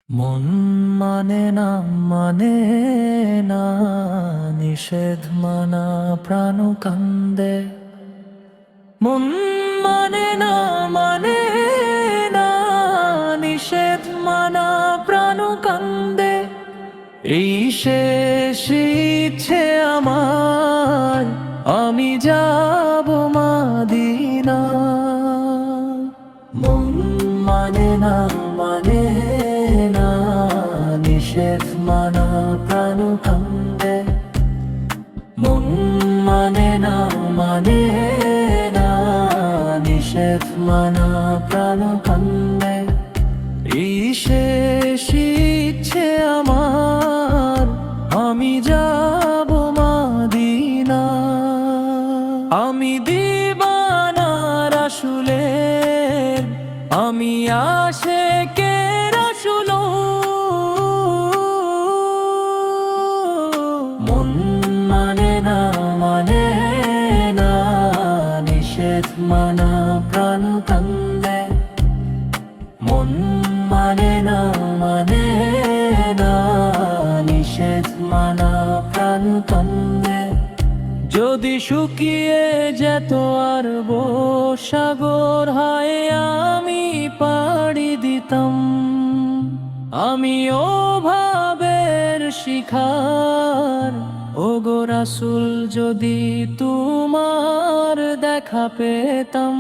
মন মানে না মানে না, নিষেধ মানা প্রাণ কান্দে। মন মানে না মানে না, নিষেধ মানা প্রাণ কান্দে। এই শেষ ইচ্ছে আমার, আমি যাব মাদিনা। মন মানে না মানে না, নিষেধ মানা প্রাণ কান্দে। মন মানে না মানে না, নিষেধ মানা প্রাণ কান্দে। এই শেষ ইচ্ছে আমার, আমি যাব মাদিনা। আমি দিবানা রাসূলের, আমি আশিকের রাসূল। মন মানে না মানে না, নিষেধ মানা প্রাণ কান্দে। মন মানে না মানে না, নিষেধ মানা প্রাণ কান্দে। যদি শুকিয়ে যেত আর সাগর, হায় আমি পাড়ি দিতাম। আমি ও ভাবের শিখার, ওগো রাসূল যদি তোমার দেখা পেতাম।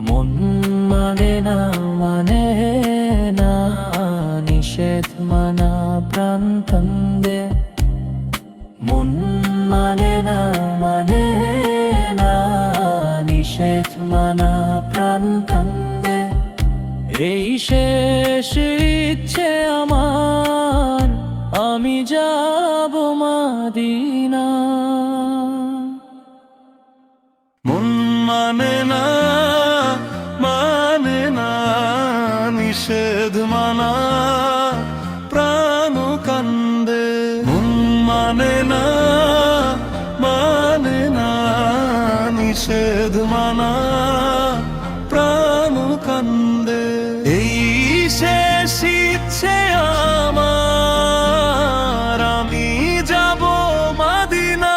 মন মানে না মানে না, নিষেধ মানা প্রাণ কান্দে। মন মানে না মানে না, নিষেধ মানা প্রাণ কান্দে। এই শেষ ইচ্ছে আমার, আমি যাব মাদিনা। মন মানে না নিষেধ মানা প্রাণ কান্দে। মন মানে না নিষেধ মানা প্রাণ কান্দে। এই শেষ ইচ্ছে আমার, আমি যাব মাদিনা।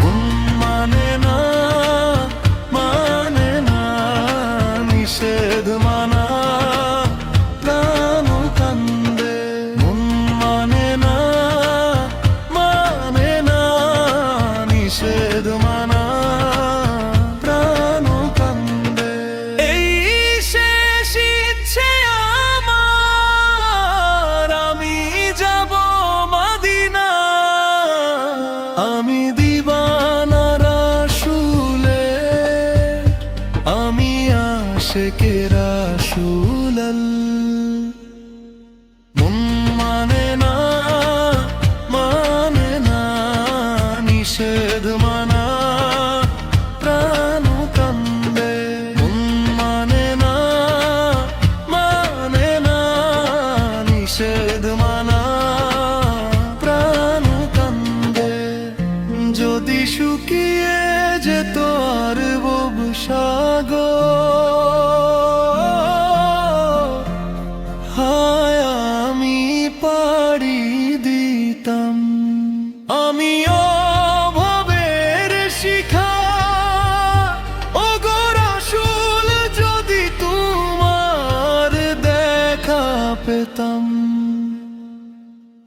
মন মানে না নিষেধ মানা প্রাণ কান্দে। মন মানে না নিষেধ মানা প্রাণ কান্দে। এই শেষ ইচ্ছে আমার, আমি যাব মাদিনা। আমি দিবানা রাসূলের, আমি আশিকের রাসূল। মন মানে না নিষেধ মানা প্রাণ কান্দে। মন মানে না নিষেধ মানা প্রাণ কান্দে। যদি শুকিয়ে যেত আর সাগর, হায় আমি পাড়ি দিতাম। আমি ও ভবের শিখা, ওগো রাসূল যদি তোমার দেখা পেতাম।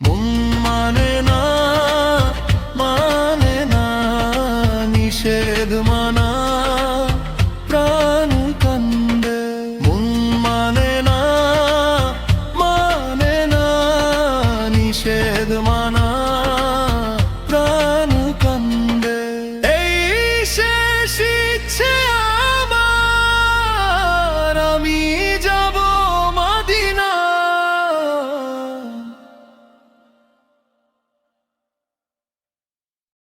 মন মানে না নিষেধ মানা প্রাণ কান্দে। মন মানে না নিষেধ মানা